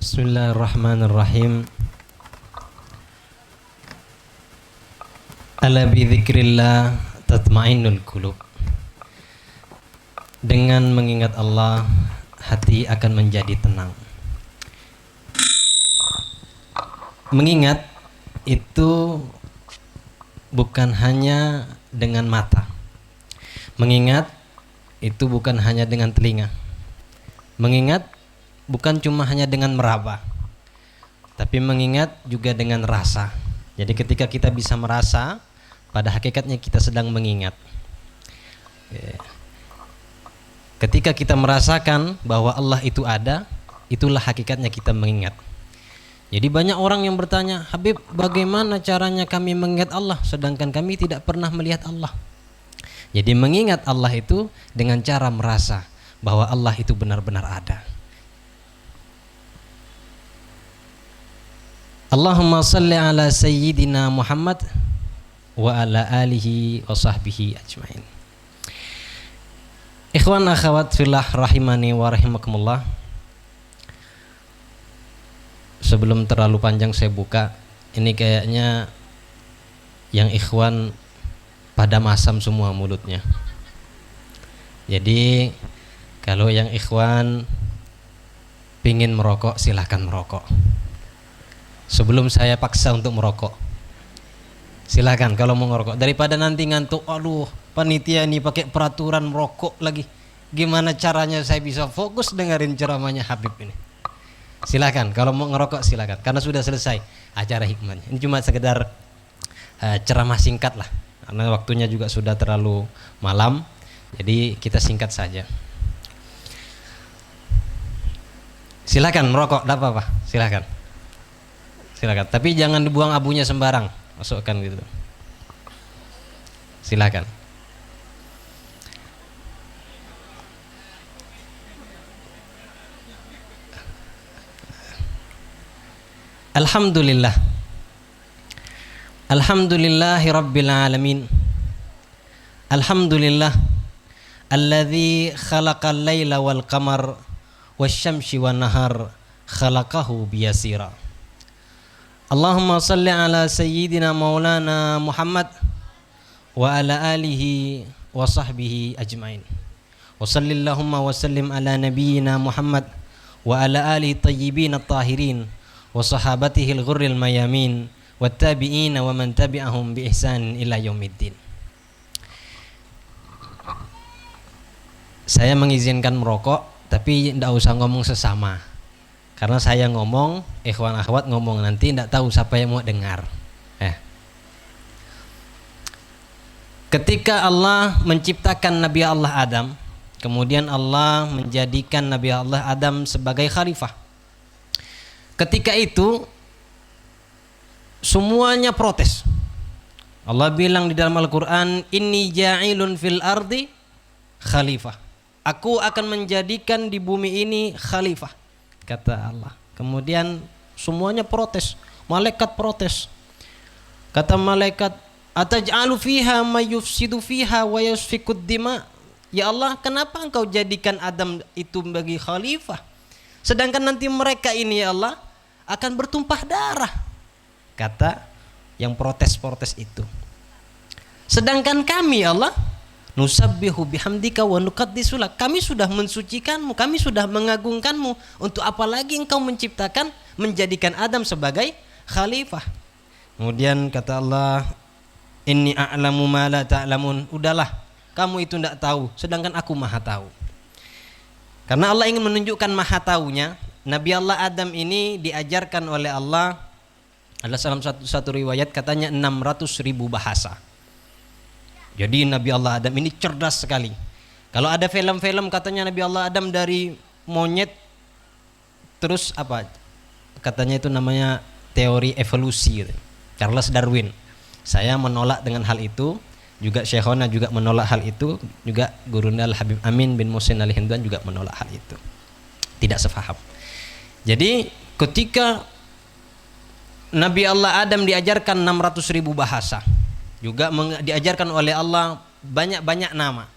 Bismillahirrahmanirrahim. Ala bi dzikrillah tatma'innul qulub. Dengan mengingat Allah, hati akan menjadi tenang. Mengingat itu bukan hanya dengan mata. Mengingat itu bukan hanya dengan telinga. Mengingat bukan cuma hanya dengan meraba, tapi mengingat juga dengan rasa. Jadi ketika kita bisa merasa, pada hakikatnya kita sedang mengingat. Ketika kita merasakan bahwa Allah itu ada, itulah hakikatnya kita mengingat. Jadi banyak orang yang bertanya, Habib, bagaimana caranya kami mengingat Allah sedangkan kami tidak pernah melihat Allah? Jadi mengingat Allah itu dengan cara merasa bahwa Allah itu benar-benar ada. Allahumma salli ala sayyidina Muhammad wa ala alihi wa sahbihi ajmain. Ikhwan akhwat fillah rahimani wa rahimakumullah. Sebelum terlalu panjang saya buka, ini kayaknya yang ikhwan pada masam semua mulutnya. Jadi kalau yang ikhwan pingin merokok, silahkan merokok. Sebelum saya paksa untuk merokok, silakan kalau mau ngerokok, daripada nanti ngantuk. Aduh, panitia ini pakai peraturan merokok lagi, gimana caranya saya bisa fokus dengerin ceramahnya Habib ini? Silakan kalau mau ngerokok, silakan, karena sudah selesai acara hikmahnya. Ini cuma sekedar ceramah singkat lah, karena waktunya juga sudah terlalu malam, jadi kita singkat saja. Silakan merokok, tidak apa-apa, silakan. Silakan, tapi jangan dibuang abunya sembarang, masukkan gitu. Silakan. Alhamdulillah. Alhamdulillahi rabbil alamin. Alhamdulillah alladzi khalaqal laila wal qamar wasyamsi wan nahar khalaqahu biyasira. Allahumma salli ala sayyidina maulana Muhammad wa ala alihi wa sahbihi ajmain. Wa sallillahumma wa sallim ala nabiyyina Muhammad wa ala alihi tayyibin at-tahirin wa sahabatihi al-ghurril mayamin wa tabi'in wa man tabi'ahum bi ihsan ila yaumiddin. Saya mengizinkan merokok, tapi tidak usah ngomong sesama. Karena saya ngomong, ikhwan akhwat ngomong, nanti tidak tahu siapa yang mau dengar. Ketika Allah menciptakan Nabi Allah Adam, kemudian Allah menjadikan Nabi Allah Adam sebagai khalifah. Ketika itu semuanya protes. Allah bilang di dalam Al-Quran, Inni ja'ilun fil ardi khalifah. Aku akan menjadikan di bumi ini khalifah, kata Allah. Kemudian semuanya protes. Malaikat protes. Kata malaikat, ataj'alu fiha may yufsidu fiha wa yasfikud dima. Ya Allah, kenapa engkau jadikan Adam itu bagi khalifah, sedangkan nanti mereka ini ya Allah akan bertumpah darah, kata yang protes-protes itu. Sedangkan kami ya Allah, nusabbihu bihamdika wa nuqaddisu lak. Kami sudah mensucikanmu, kami sudah mengagungkanmu. Untuk apa lagi engkau menciptakan, menjadikan Adam sebagai khalifah? Kemudian kata Allah, Inni a'lamu ma la ta'lamun. Udahlah, kamu itu tidak tahu, sedangkan aku maha tahu. Karena Allah ingin menunjukkan maha taunya. Nabi Allah Adam ini diajarkan oleh Allah, ada dalam satu riwayat katanya 600.000 bahasa. Jadi Nabi Allah Adam ini cerdas sekali. Kalau ada film-film katanya Nabi Allah Adam dari monyet, terus apa? Katanya itu namanya teori evolusi, Charles Darwin. Saya menolak dengan hal itu. Juga Syekhona juga menolak hal itu. Juga Gurunda Al-Habib Amin bin Muhsin Al-Hindwan juga menolak hal itu. Tidak sefaham. Jadi ketika Nabi Allah Adam diajarkan 600.000 bahasa, juga diajarkan oleh Allah banyak-banyak nama.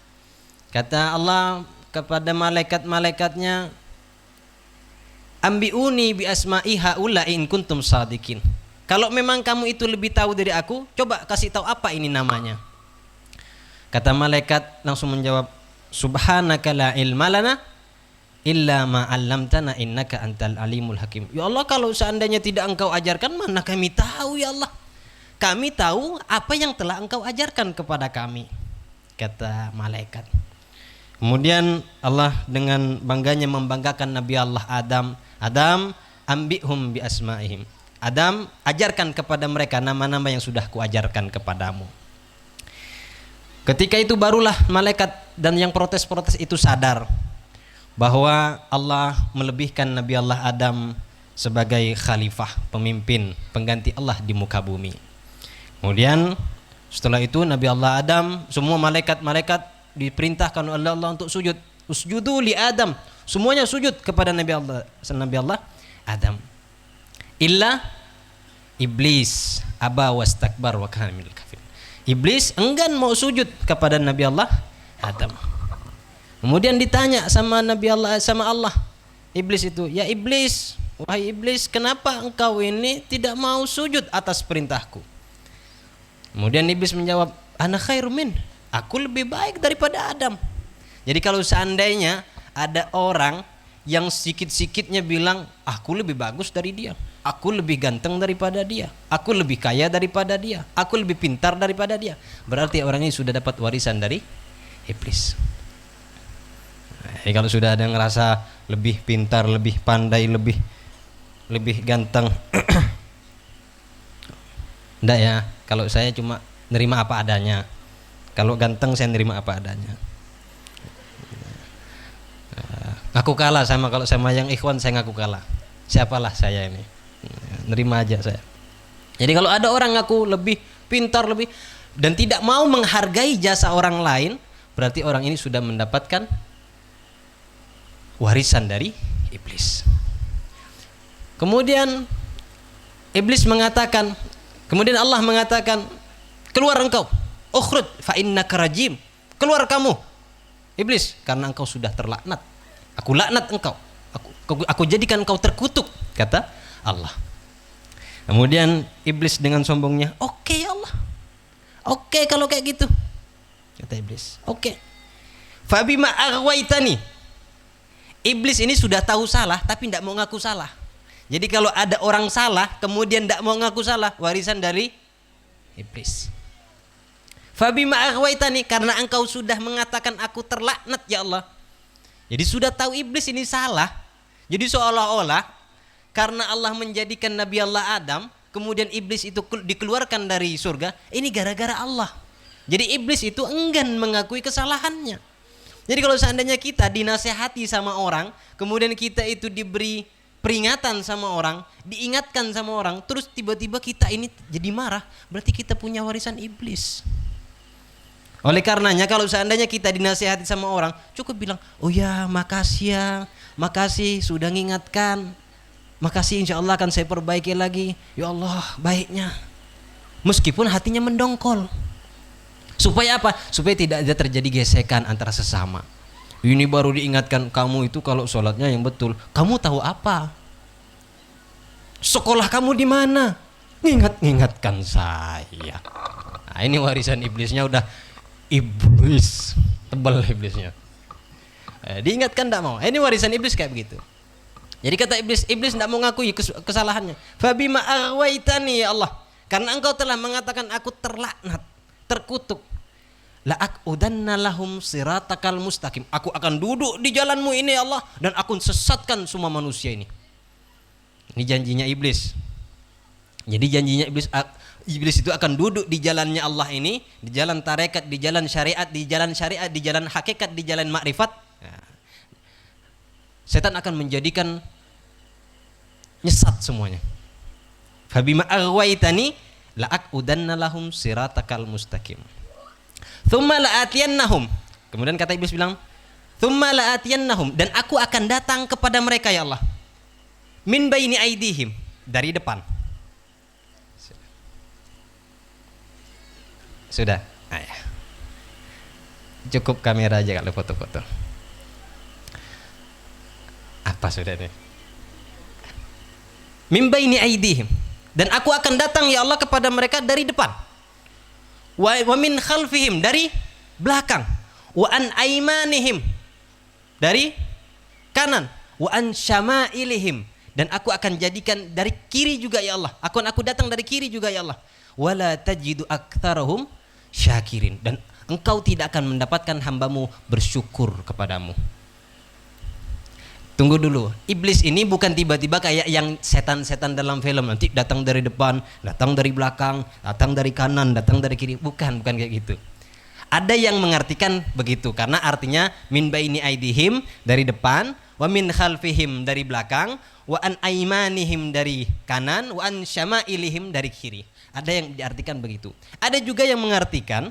Kata Allah kepada malaikat-malaikatnya, ambiuni bi asma'i haula in kuntum sadikin. Kalau memang kamu itu lebih tahu dari aku, coba kasih tahu apa ini namanya. Kata malaikat langsung menjawab, subhanaka la ilma lana illa ma 'allamtana innaka antal alimul hakim. Ya Allah, kalau seandainya tidak engkau ajarkan, mana kami tahu ya Allah. Kami tahu apa yang telah engkau ajarkan kepada kami, kata malaikat. Kemudian Allah dengan bangganya membanggakan Nabi Allah Adam. Adam, ambihum bi asma'ihim. Adam, ajarkan kepada mereka nama-nama yang sudah kuajarkan kepadamu. Ketika itu barulah malaikat dan yang protes-protes itu sadar bahwa Allah melebihkan Nabi Allah Adam sebagai khalifah, pemimpin, pengganti Allah di muka bumi. Kemudian setelah itu Nabi Allah Adam, semua malaikat-malaikat diperintahkan oleh Allah untuk sujud. Usjudu li Adam. Semuanya sujud kepada Nabi Allah Adam. Illa iblis aba wastakbar wa kana minal kafirin. Iblis enggan mau sujud kepada Nabi Allah Adam. Kemudian ditanya sama Nabi Allah, sama Allah, iblis itu, ya iblis, wahai iblis, kenapa engkau ini tidak mau sujud atas perintahku? Kemudian iblis menjawab, ana khairum min, aku lebih baik daripada Adam. Jadi kalau seandainya ada orang yang sikit-sikitnya bilang, aku lebih bagus dari dia, aku lebih ganteng daripada dia, aku lebih kaya daripada dia, aku lebih pintar daripada dia, berarti orang ini sudah dapat warisan dari iblis. Jadi kalau sudah ada yang ngerasa lebih pintar, lebih pandai, lebih ganteng, enggak ya, kalau saya cuma nerima apa adanya. Kalau ganteng saya nerima apa adanya. Ngaku kalah sama, kalau sama yang ikhwan saya ngaku kalah. Siapalah saya ini, nerima aja saya. Jadi kalau ada orang ngaku lebih pintar, lebih, dan tidak mau menghargai jasa orang lain, berarti orang ini sudah mendapatkan warisan dari iblis. Kemudian iblis mengatakan, kemudian Allah mengatakan, keluar engkau, ukhruj fa innaka rajim. Keluar kamu iblis, karena engkau sudah terlaknat. Aku laknat engkau, aku jadikan engkau terkutuk, kata Allah. Kemudian iblis dengan sombongnya, oke ya Allah, oke kalau kayak gitu, kata iblis, oke. Fabima aghwaytani. Iblis ini sudah tahu salah tapi tidak mau ngaku salah. Jadi kalau ada orang salah kemudian tidak mau ngaku salah, warisan dari iblis. Fabima aghwaytani, karena engkau sudah mengatakan aku terlaknat ya Allah. Jadi sudah tahu iblis ini salah. Jadi seolah-olah karena Allah menjadikan Nabi Allah Adam, kemudian iblis itu dikeluarkan dari surga, ini gara-gara Allah. Jadi iblis itu enggan mengakui kesalahannya. Jadi kalau seandainya kita dinasehati sama orang, kemudian kita itu diberi peringatan sama orang, diingatkan sama orang, terus tiba-tiba kita ini jadi marah, berarti kita punya warisan iblis. Oleh karenanya kalau seandainya kita dinasihati sama orang, cukup bilang, oh ya makasih sudah ngingatkan, makasih insya Allah akan saya perbaiki lagi, ya Allah baiknya. Meskipun hatinya mendongkol. Supaya apa? Supaya tidak ada terjadi gesekan antara sesama. Ini baru diingatkan, kamu itu kalau sholatnya yang betul, kamu tahu apa? Sekolah kamu di mana? Ngingatkan saya. Nah, ini warisan iblisnya udah iblis, tebal iblisnya. Diingatkan tidak mau. Ini warisan iblis kayak begitu. Jadi kata iblis tidak mau ngakui kesalahannya. Fabima aghwaytani ya Allah, karena engkau telah mengatakan aku terlaknat, terkutuk. La'aqudanna lahum siratakal mustaqim. Aku akan duduk di jalanmu ini ya Allah, dan aku sesatkan semua manusia ini. Ini janjinya iblis. Jadi janjinya iblis itu akan duduk di jalannya Allah ini, di jalan tarekat, di jalan syariat, di jalan hakikat, di jalan makrifat. Nah, setan akan menjadikan nyesat semuanya. Fabima aghwaytani la'aqudanna lahum siratakal mustaqim. Tsumma la'atiyannahum. Kemudian kata iblis bilang, tsumma la'atiyannahum, dan aku akan datang kepada mereka ya Allah. Min baini aidihim, dari depan. Sudah. Nah, ya. Cukup kamera aja kalau foto-foto. Apa sudah nih? Min baini aidihim, dan aku akan datang ya Allah kepada mereka dari depan. Wa min khalfihim, dari belakang. Wa an aimanihim, dari kanan. Wa an syama'ilihim, dan aku akan jadikan dari kiri juga ya Allah. Aku datang dari kiri juga ya Allah. Wala tajidu aktsarahum syakirin, dan engkau tidak akan mendapatkan hambamu bersyukur kepadamu. Tunggu dulu, iblis ini bukan tiba-tiba kayak yang setan-setan dalam film, nanti datang dari depan, datang dari belakang, datang dari kanan, datang dari kiri. Bukan kayak gitu. Ada yang mengartikan begitu, karena artinya min baini aidihim, dari depan, wa min khalfihim, dari belakang, wa an aimanihim, dari kanan, wa an syama'ilihim, dari kiri. Ada yang diartikan begitu. Ada juga yang mengartikan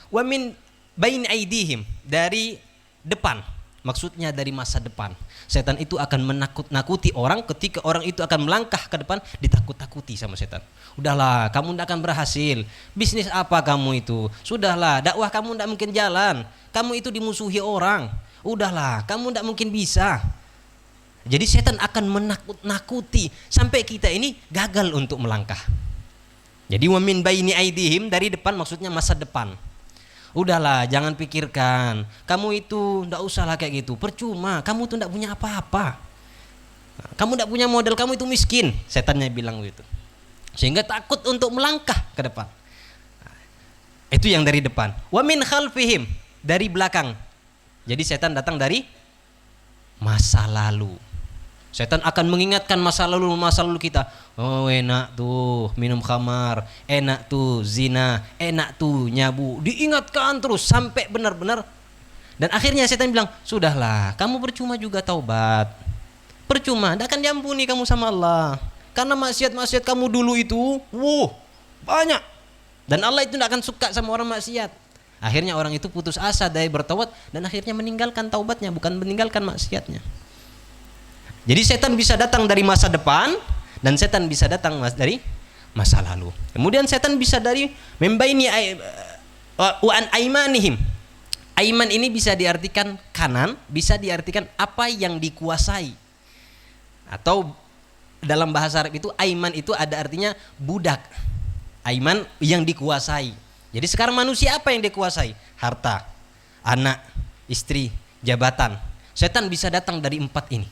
wa min baini aidihim, dari depan. Maksudnya dari masa depan. Setan itu akan menakut-nakuti orang, ketika orang itu akan melangkah ke depan, ditakut-takuti sama setan. Udahlah, kamu tidak akan berhasil. Bisnis apa kamu itu? Sudahlah, dakwah kamu tidak mungkin jalan. Kamu itu dimusuhi orang. Udahlah, kamu tidak mungkin bisa. Jadi setan akan menakut-nakuti sampai kita ini gagal untuk melangkah. Jadi wa min baini aidihim, dari depan, maksudnya masa depan. Udahlah, jangan pikirkan. Kamu itu ndak usahlah kayak gitu. Percuma, kamu tuh ndak punya apa-apa. Kamu ndak punya modal, kamu itu miskin. Setannya bilang begitu. Sehingga takut untuk melangkah ke depan. Itu yang dari depan. Wa min khalfihim, dari belakang. Jadi setan datang dari masa lalu. Setan akan mengingatkan masa lalu kita. Oh, enak tuh minum khamar, enak tuh zina, enak tuh nyabu. Diingatkan terus sampai benar-benar. Dan akhirnya setan bilang, sudahlah, kamu percuma juga taubat. Percuma, tidak akan diampuni kamu sama Allah. Karena maksiat-maksiat kamu dulu itu, banyak. Dan Allah itu tidak akan suka sama orang maksiat. Akhirnya orang itu putus asa dari bertaubat dan akhirnya meninggalkan taubatnya, bukan meninggalkan maksiatnya. Jadi setan bisa datang dari masa depan dan setan bisa datang dari masa lalu. Kemudian setan bisa dari membaini wa an aimanihim. Aiman ini bisa diartikan kanan, bisa diartikan apa yang dikuasai. Atau dalam bahasa Arab itu aiman itu ada artinya budak. Aiman yang dikuasai. Jadi sekarang manusia apa yang dikuasai? Harta, anak, istri, jabatan. Setan bisa datang dari 4 ini.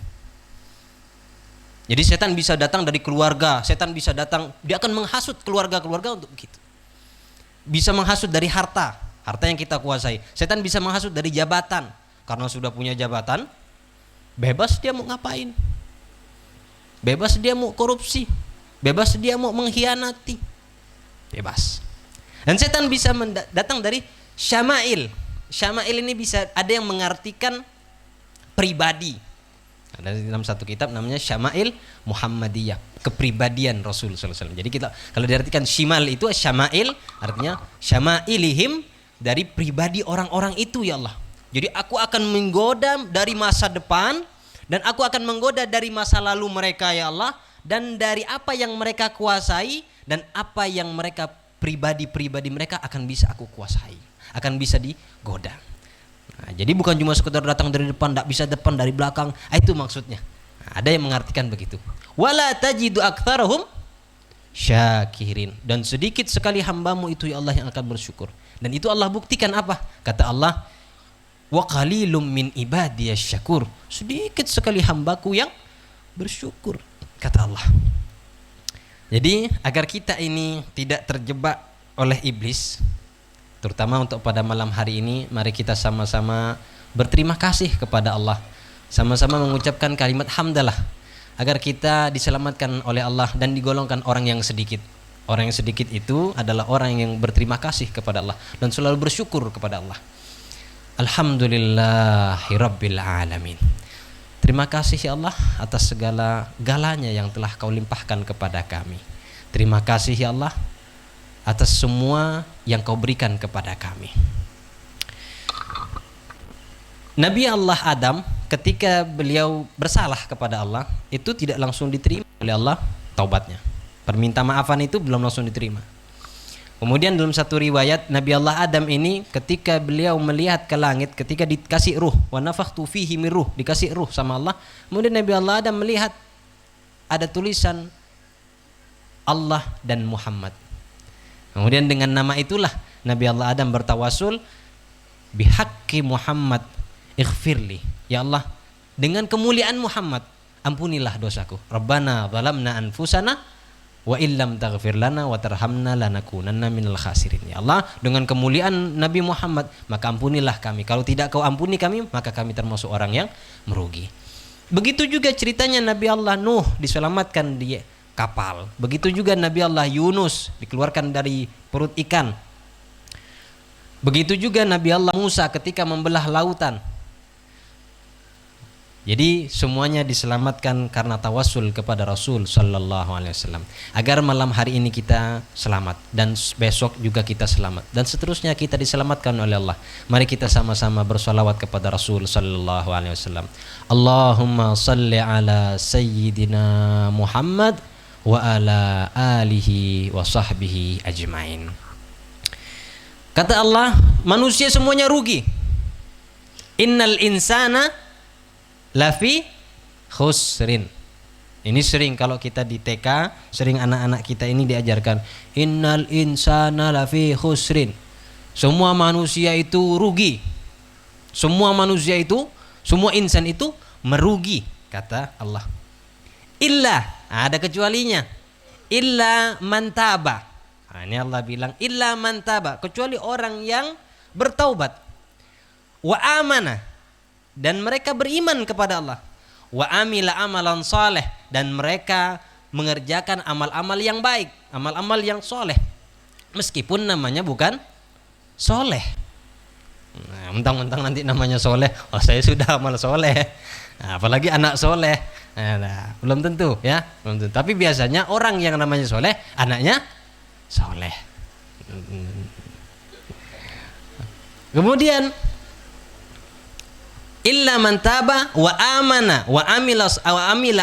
Jadi setan bisa datang dari keluarga, setan bisa datang, dia akan menghasut keluarga-keluarga untuk begitu. Bisa menghasut dari harta yang kita kuasai. Setan bisa menghasut dari jabatan, karena sudah punya jabatan, bebas dia mau ngapain. Bebas dia mau korupsi, bebas dia mau mengkhianati, bebas. Dan setan bisa datang dari syama'il. Syama'il ini bisa ada yang mengartikan pribadi. Ada dalam satu kitab namanya Syama'il Muhammadiyah, kepribadian Rasul sallallahu alaihi wasallam. Jadi kita kalau diartikan shimal itu syama'il, artinya syama'ilihim, dari pribadi orang-orang itu ya Allah. Jadi aku akan menggoda dari masa depan dan aku akan menggoda dari masa lalu mereka ya Allah, dan dari apa yang mereka kuasai dan apa yang mereka pribadi mereka akan bisa aku kuasai, akan bisa digoda. Nah, jadi bukan cuma sekedar datang dari depan, tidak bisa depan dari belakang. Itu maksudnya. Nah, ada yang mengartikan begitu. Wala tajidu aktsarahum syakirin, dan sedikit sekali hambamu itu ya Allah yang akan bersyukur. Dan itu Allah buktikan apa? Kata Allah, wa qalilum min ibadiyasy syakur. Sedikit sekali hambaku yang bersyukur, kata Allah. Jadi agar kita ini tidak terjebak oleh iblis, terutama untuk pada malam hari ini, mari kita sama-sama berterima kasih kepada Allah. Sama-sama mengucapkan kalimat hamdalah agar kita diselamatkan oleh Allah dan digolongkan orang yang sedikit. Orang yang sedikit itu adalah orang yang berterima kasih kepada Allah dan selalu bersyukur kepada Allah. Alhamdulillahirabbil alamin. Terima kasih ya Allah atas segala galanya yang telah Kau limpahkan kepada kami. Terima kasih ya Allah atas semua yang Kau berikan kepada kami. Nabi Allah Adam ketika beliau bersalah kepada Allah, itu tidak langsung diterima oleh Allah taubatnya. Perminta maafan itu belum langsung diterima. Kemudian dalam satu riwayat, Nabi Allah Adam ini ketika beliau melihat ke langit, ketika dikasih ruh, wa nafakhtu fihi min ruh, dikasih ruh sama Allah, kemudian Nabi Allah Adam melihat ada tulisan Allah dan Muhammad. Kemudian dengan nama itulah Nabi Allah Adam bertawasul, bihaqqi Muhammad ighfirli. Ya Allah, dengan kemuliaan Muhammad, ampunilah dosaku. Rabbana zalamna anfusana wa illam taghfir lana wa tarhamna lanakunanna minal khasirin. Ya Allah, dengan kemuliaan Nabi Muhammad, maka ampunilah kami. Kalau tidak kau ampuni kami, maka kami termasuk orang yang merugi. Begitu juga ceritanya Nabi Allah Nuh diselamatkan di kapal. Begitu juga Nabi Allah Yunus dikeluarkan dari perut ikan. Begitu juga Nabi Allah Musa ketika membelah lautan. Jadi semuanya diselamatkan karena tawassul kepada Rasul sallallahu alaihi wasallam. Agar malam hari ini kita selamat dan besok juga kita selamat dan seterusnya kita diselamatkan oleh Allah. Mari kita sama-sama bersolawat kepada Rasul sallallahu alaihi wasallam. Allahumma salli ala sayyidina Muhammad wa ala alihi wa sahbihi ajmain. Kata Allah, manusia semuanya rugi. Innal insana lafi khusrin. Ini sering kalau kita di TK, sering anak-anak kita ini diajarkan, innal insana lafi khusrin. Semua manusia itu rugi. Semua manusia itu, semua insan itu merugi, kata Allah. Illa, ada kecualinya. Illa man taba. Nah, ini Allah bilang illa man taba, kecuali orang yang bertaubat. Wa amana, dan mereka beriman kepada Allah. Wa amila amalan saleh, dan mereka mengerjakan amal-amal yang baik, amal-amal yang soleh, meskipun namanya bukan soleh. Nah, mentang-mentang nanti namanya soleh, oh saya sudah amal soleh. Nah, apalagi anak soleh. Nah, belum tentu ya, belum tentu. Tapi biasanya orang yang namanya soleh, anaknya soleh. Kemudian illa man taba wa amana wa amila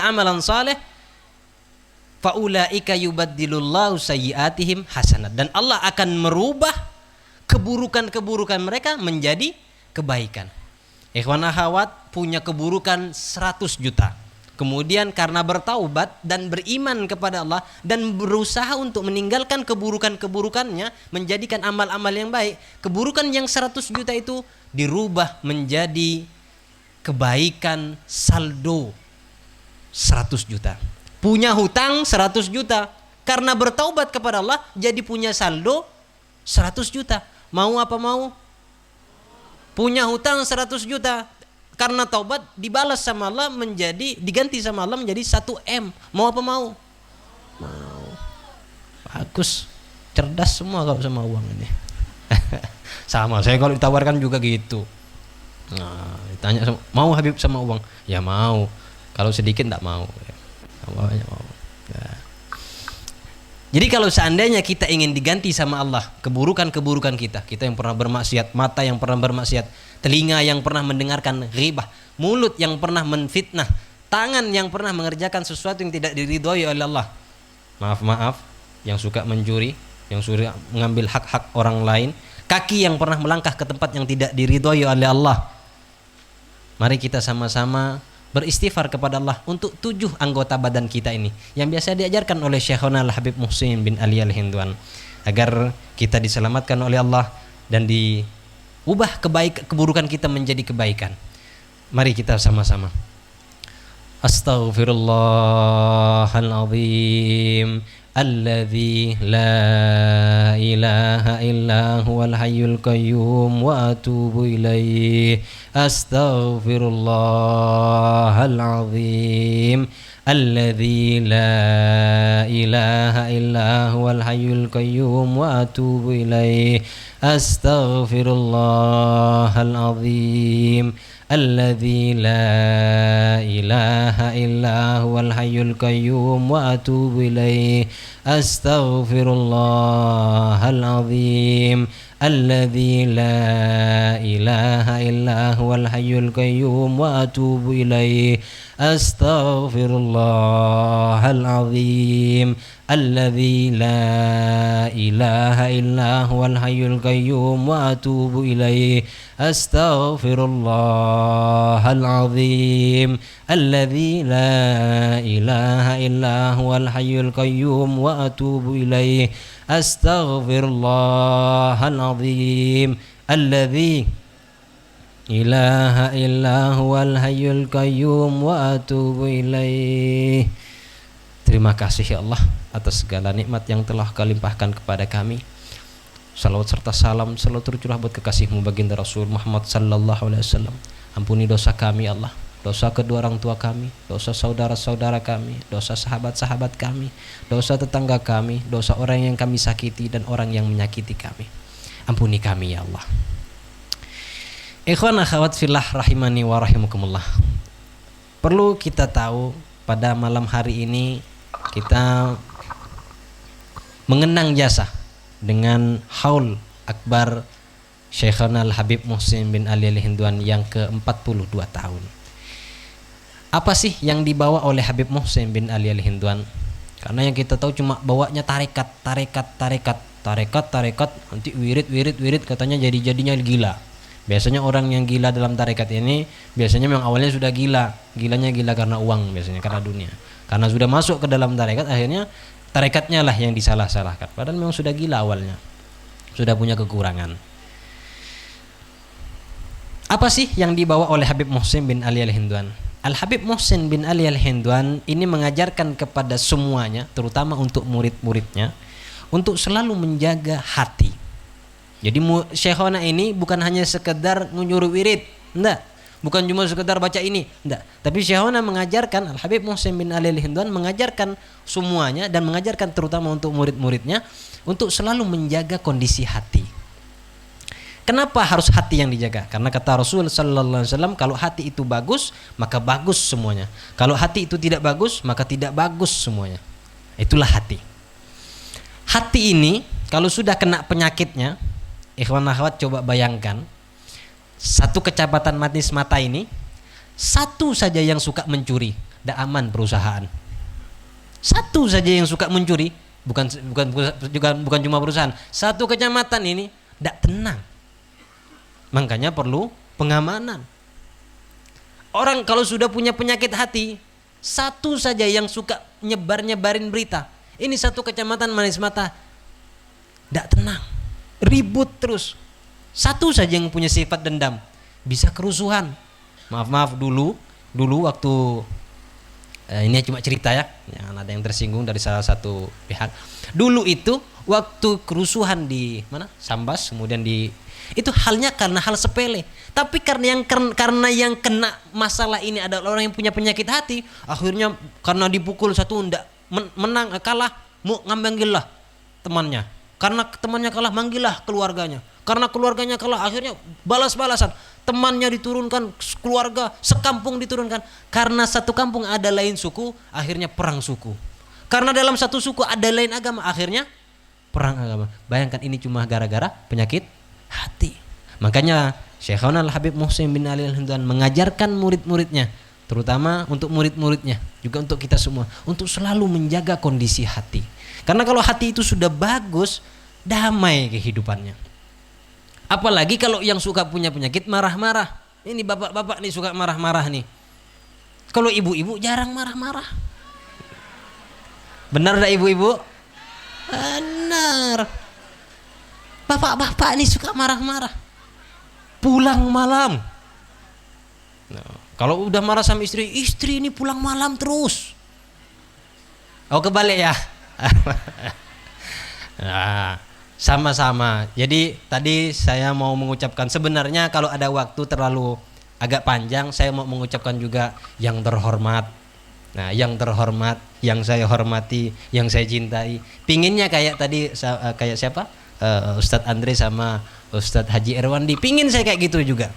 amalan saleh faulaika yubaddilullahu sayyiatihim hasanat, dan Allah akan merubah keburukan-keburukan mereka menjadi kebaikan. Ikhwan akhwat, punya keburukan 100 juta. Kemudian karena bertaubat dan beriman kepada Allah dan berusaha untuk meninggalkan keburukan-keburukannya, menjadikan amal-amal yang baik, keburukan yang 100 juta itu dirubah menjadi kebaikan saldo 100 juta. Punya hutang 100 juta, karena bertaubat kepada Allah jadi punya saldo 100 juta. Mau apa mau? Punya hutang 100 juta, karena taubat dibalas sama Allah, menjadi diganti sama Allah menjadi 1 M. Mau apa mau? Mau. Bagus. Cerdas semua kalau sama uang ini. Sama, saya kalau ditawarkan juga gitu. Nah, ditanya mau Habib sama uang? Ya mau. Kalau sedikit enggak mau. Kalau banyak mau. Nah. Jadi kalau seandainya kita ingin diganti sama Allah keburukan-keburukan kita yang pernah bermaksiat, mata yang pernah bermaksiat, telinga yang pernah mendengarkan ghibah, mulut yang pernah menfitnah, tangan yang pernah mengerjakan sesuatu yang tidak diridhoi oleh Allah, maaf, yang suka mencuri, yang suka mengambil hak-hak orang lain, kaki yang pernah melangkah ke tempat yang tidak diridhoi oleh Allah. Mari kita sama-sama beristighfar kepada Allah untuk 7 anggota badan kita ini yang biasa diajarkan oleh Syekhona Al-Habib Muhsin bin Ali Al-Hindwan, agar kita diselamatkan oleh Allah dan diubah keburukan kita menjadi kebaikan. Mari kita sama-sama. Astaghfirullahalazim alladzi la ilaha illa huwal hayyul qayyum wa atubu ilaih. Astaghfirullahalazim alladzi la ilaha illa huwal hayyul qayyum wa atubu ilaih. Astaghfirullahalazim alladzi la ilaha illa huwal hayyul qayyum wa atubu ilaih. Astaghfirullahalazim alladzi la ilaha illa huwal hayyul qayyum wa atubu ilaih. Astaghfirullahal azim alladzi la ilaha illa huwal hayyul qayyum wa atubu ilaih. Astaghfirullahal azim alladzi la ilaha illa huwal hayyul qayyum wa atubu ilaih. Astaghfirullahal azim alladzi ilaha illa huwal hayyul qayyum wa atubu ilaih. Terima kasih ya Allah atas segala nikmat yang telah Kau limpahkan kepada kami. Salawat serta salam selalu tercurah buat kekasih-Mu baginda Rasul Muhammad sallallahu alaihi wasallam. Ampuni dosa kami ya Allah, dosa kedua orang tua kami, dosa saudara-saudara kami, dosa sahabat-sahabat kami, dosa tetangga kami, dosa orang yang kami sakiti dan orang yang menyakiti kami. Ampuni kami ya Allah. Ikhwan akhwat fillah rahimani wa rahimakumullah. Perlu kita tahu pada malam hari ini kita mengenang jasa dengan haul akbar Syekhana Al-Habib Muhsin bin Ali Al-Hindwan yang ke-42 tahun. Apa sih yang dibawa oleh Habib Muhsin bin Ali Al-Hindwan? Karena yang kita tahu cuma bawanya tarekat, nanti wirid katanya jadinya gila. Biasanya orang yang gila dalam tarekat ini biasanya memang awalnya sudah gila. Gilanya gila karena uang biasanya, karena dunia. Karena sudah masuk ke dalam tarekat akhirnya tarekatnya lah yang disalah-salahkan. Padahal memang sudah gila awalnya. Sudah punya kekurangan. Apa sih yang dibawa oleh Habib Muhsin bin Ali Al-Hindwan? Al-Habib Muhsin bin Ali Al-Hindwan ini mengajarkan kepada semuanya, terutama untuk murid-muridnya, untuk selalu menjaga hati. Jadi Syekhona ini bukan hanya sekedar menyuruh wirid, enggak. Bukan cuma sekedar baca ini, enggak. Tapi Syekhona mengajarkan, Al-Habib Muhsin bin Ali Al-Hindwan mengajarkan semuanya dan mengajarkan terutama untuk murid-muridnya untuk selalu menjaga kondisi hati. Kenapa harus hati yang dijaga? Karena kata Rasul sallallahu alaihi wasallam, kalau hati itu bagus, maka bagus semuanya. Kalau hati itu tidak bagus, maka tidak bagus semuanya. Itulah hati. Hati ini kalau sudah kena penyakitnya, ikhwan akhwat coba bayangkan, satu kecamatan manis mata ini, satu saja yang suka mencuri, tidak aman perusahaan. Satu saja yang suka mencuri, bukan cuma perusahaan, satu kecamatan ini tidak tenang. Makanya perlu pengamanan. Orang kalau sudah punya penyakit hati, satu saja yang suka nyebarin berita, ini satu kecamatan manis mata tidak tenang, ribut terus. Satu saja yang punya sifat dendam, bisa kerusuhan. Maaf dulu waktu ini cuma cerita ya, ada yang tersinggung dari salah satu pihak. Dulu itu waktu kerusuhan di mana? Sambas, kemudian itu halnya karena hal sepele. Tapi karena yang kena masalah ini adalah orang yang punya penyakit hati, akhirnya karena dipukul satu ndak menang kalah, mau ngambillah temannya. Karena temannya kalah, manggillah keluarganya. Karena keluarganya kalah, akhirnya balas-balasan. Temannya diturunkan, keluarga sekampung diturunkan. Karena satu kampung ada lain suku, akhirnya perang suku. Karena dalam satu suku ada lain agama, akhirnya perang agama. Bayangkan ini cuma gara-gara penyakit hati. Makanya Syekhona Al-Habib Muhsin bin Ali Al-Hindwan mengajarkan murid-muridnya, terutama untuk murid-muridnya, juga untuk kita semua, untuk selalu menjaga kondisi hati. Karena kalau hati itu sudah bagus, damai kehidupannya. Apalagi kalau yang suka punya penyakit marah-marah. Ini bapak-bapak nih suka marah-marah nih. Kalau ibu-ibu jarang marah-marah. Benar enggak ibu-ibu? Benar. Bapak-bapak nih suka marah-marah. Pulang malam. Nah, kalau udah marah sama istri ini pulang malam terus. Oh kebalik ya. Nah, sama-sama. Jadi tadi saya mau mengucapkan, sebenarnya kalau ada waktu terlalu agak panjang, saya mau mengucapkan juga yang terhormat. Nah, yang terhormat, yang saya hormati, yang saya cintai. Pinginnya kayak tadi, kayak siapa? Ustadz Andre sama Ustadz Haji Erwandi. Pingin saya kayak gitu juga.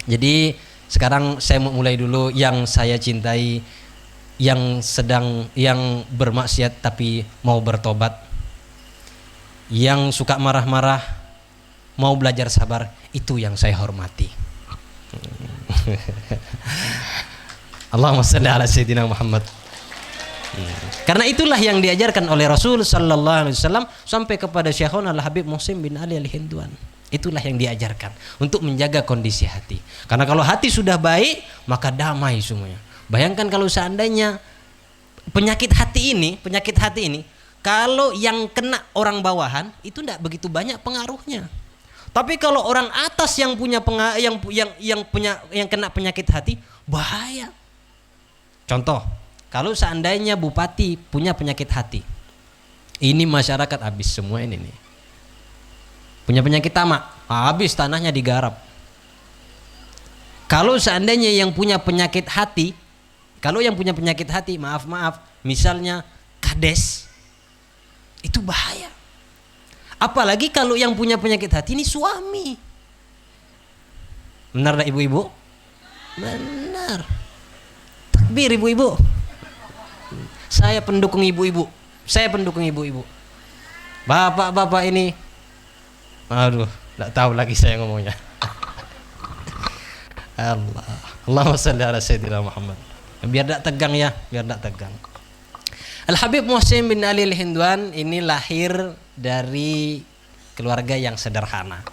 Jadi sekarang saya mau mulai dulu. Yang saya cintai, yang bermaksiat tapi mau bertobat, yang suka marah-marah mau belajar sabar, itu yang saya hormati. Allahumma shalli ala sayyidina Muhammad. Karena itulah yang diajarkan oleh Rasul sallallahu alaihi wasallam sampai kepada Syekhona Al-Habib Muhsin bin Ali Al-Hinduan. Itulah yang diajarkan untuk menjaga kondisi hati. Karena kalau hati sudah baik, maka damai semuanya. Bayangkan kalau seandainya penyakit hati ini kalau yang kena orang bawahan itu tidak begitu banyak pengaruhnya. Tapi kalau orang atas yang punya yang kena penyakit hati, bahaya. Contoh, kalau seandainya bupati punya penyakit hati, ini masyarakat habis semua ini nih. Punya penyakit tamak, habis tanahnya digarap. Kalau seandainya yang punya penyakit hati, maaf, misalnya kades, itu bahaya. Apalagi kalau yang punya penyakit hati ini suami. Benar tak ibu-ibu? Benar. Takbir ibu-ibu. Saya pendukung ibu-ibu. Bapak-bapak ini, aduh, tak tahu lagi saya ngomongnya. Allahumma shalli ala sayyidina Muhammad. Biar tak tegang ya, Al-Habib Muhsin bin Ali Al-Hinduan ini lahir dari keluarga yang sederhana.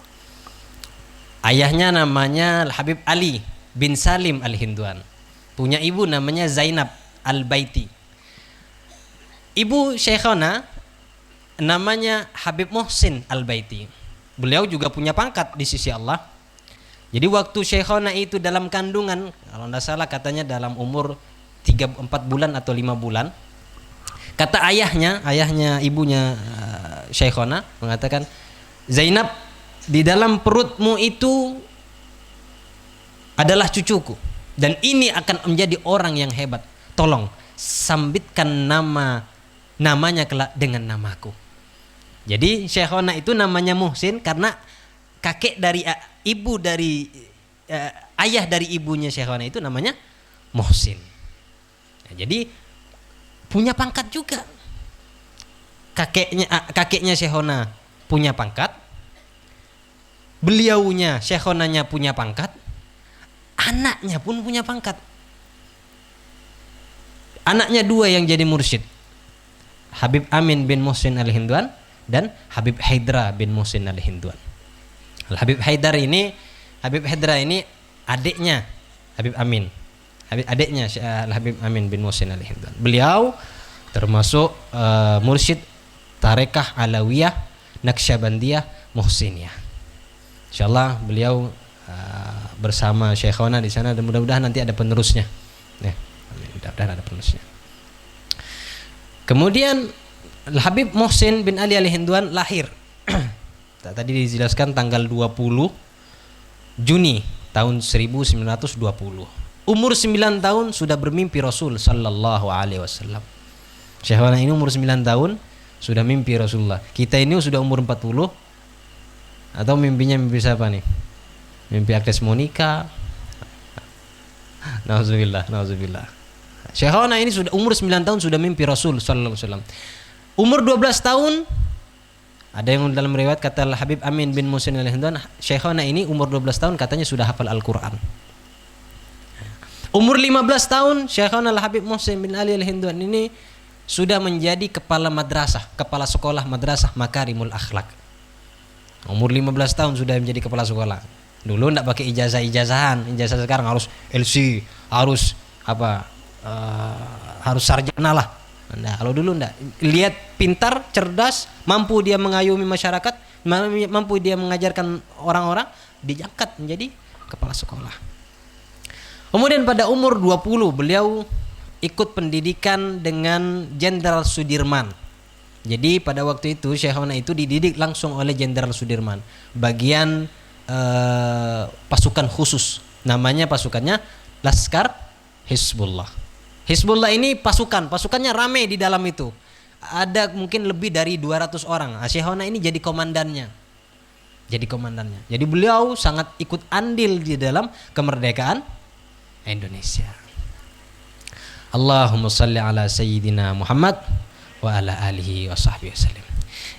Ayahnya namanya Al-Habib Ali bin Salim Al-Hinduan. Punya ibu namanya Zainab Al-Baiti. Ibu Syekhona namanya Habib Muhsin Al-Baiti. Beliau juga punya pangkat di sisi Allah. Jadi waktu Syekhona itu dalam kandungan, kalau tidak salah katanya dalam umur 3-4 bulan atau 5 bulan, kata ayahnya ibunya Syekhona mengatakan, Zainab, di dalam perutmu itu adalah cucuku dan ini akan menjadi orang yang hebat. Tolong sambitkan namanya kelak dengan namaku. Jadi Syekhona itu namanya Muhsin karena ayah dari ibunya Syekhona itu namanya Muhsin. Jadi punya pangkat juga. Kakeknya Syekhona punya pangkat, beliaunya Syekhonanya punya pangkat, anaknya pun punya pangkat. Anaknya 2 yang jadi mursyid, Habib Amin bin Muhsin Al-Hinduan dan Habib Haidra bin Muhsin Al-Hinduan. Habib Haidra ini adiknya Habib Amin. Adiknya Habib Amin bin Muhsin Al-Hinduan. Beliau termasuk mursyid Tarekah Alawiyah Naqsyabandiyah Muhsiniyah. Insyaallah beliau bersama Syekhona di sana dan mudah-mudahan nanti ada penerusnya. Ya, mudah-mudahan ada penerusnya. Kemudian Habib Muhsin bin Ali Al-Hinduan lahir tadi dijelaskan tanggal 20 Juni tahun 1920. Umur 9 tahun sudah bermimpi Rasul sallallahu alaihi wasallam. Syekhona ini umur 9 tahun sudah mimpi Rasulullah. Kita ini sudah umur 40 atau mimpinya mimpi siapa nih? Mimpi Agnes Monica. Nauzubillah. Syekhona ini sudah umur 9 tahun sudah mimpi Rasul sallallahu alaihi wasallam. Umur 12 tahun ada yang dalam riwayat kata Habib Amin bin Muhsin Al-Hinduan, Syekhona ini umur 12 tahun katanya sudah hafal Al-Qur'an. Umur 15 tahun Syekhona Habib Muhsin bin Ali Al-Hinduan ini sudah menjadi kepala sekolah madrasah Makarimul Akhlak. Umur 15 tahun sudah menjadi kepala sekolah. Dulu enggak pakai ijazah sekarang harus LC, harus harus sarjana lah. Nah, kalau dulu enggak, lihat pintar, cerdas, mampu dia mengayomi masyarakat, mampu dia mengajarkan orang-orang, diangkat menjadi kepala sekolah. Kemudian pada umur 20 beliau ikut pendidikan dengan Jenderal Sudirman. Jadi pada waktu itu Syekhona itu dididik langsung oleh Jenderal Sudirman, bagian pasukan khusus. Namanya pasukannya Laskar Hizbullah. Hizbullah ini pasukannya ramai di dalam itu. Ada mungkin lebih dari 200 orang. Syekhona ini jadi komandannya. Jadi beliau sangat ikut andil di dalam kemerdekaan Indonesia. Allahumma salli ala sayyidina Muhammad wa ala alihi wa sahbihi wasallam.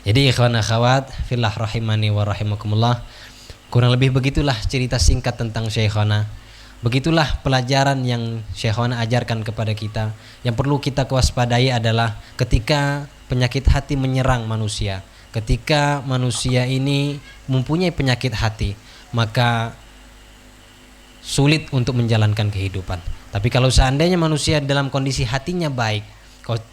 Jadi ikhwan akhwat fillah rahimani wa rahimakumullah, Kurang lebih begitulah cerita singkat tentang Syekhona. Begitulah pelajaran yang Syekhona ajarkan kepada kita. Yang perlu kita kewaspadai adalah ketika penyakit hati menyerang manusia, ketika manusia ini mempunyai penyakit hati, maka sulit untuk menjalankan kehidupan. Tapi kalau seandainya manusia dalam kondisi hatinya baik,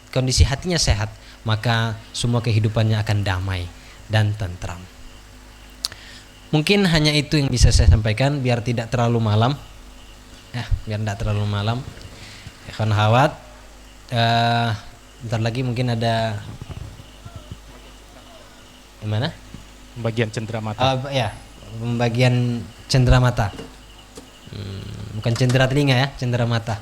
kondisi hatinya sehat, maka semua kehidupannya akan damai dan tentram. Mungkin hanya itu yang bisa saya sampaikan biar tidak terlalu malam. Biar tidak terlalu malam. Ikhwan Hawat, bentar lagi mungkin ada gimana? Pembagian cendera mata. Pembagian cendera mata. Bukan cendera telinga ya, cendera mata.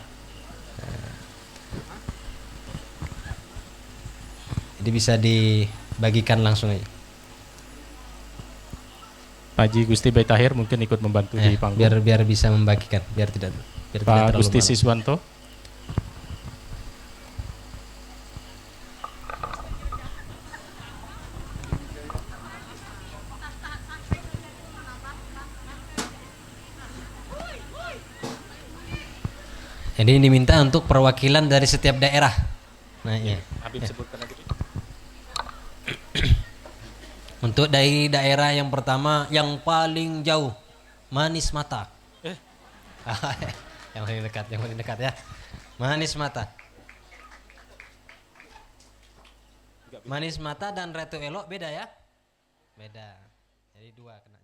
Jadi bisa dibagikan langsung aja. Pak Haji Gusti Bayi Tahir mungkin ikut membantu di panggung. Biar bisa membagikan, biar tidak Pak terlalu Gusti malam. Siswanto. Jadi diminta untuk perwakilan dari setiap daerah. Nah, ya. Habib sebutkan lagi. Untuk dari daerah yang pertama yang paling jauh, Manis Mata. yang paling dekat ya. Manis Mata. Manis Mata dan Reto Elok beda ya? Beda. Jadi dua kena.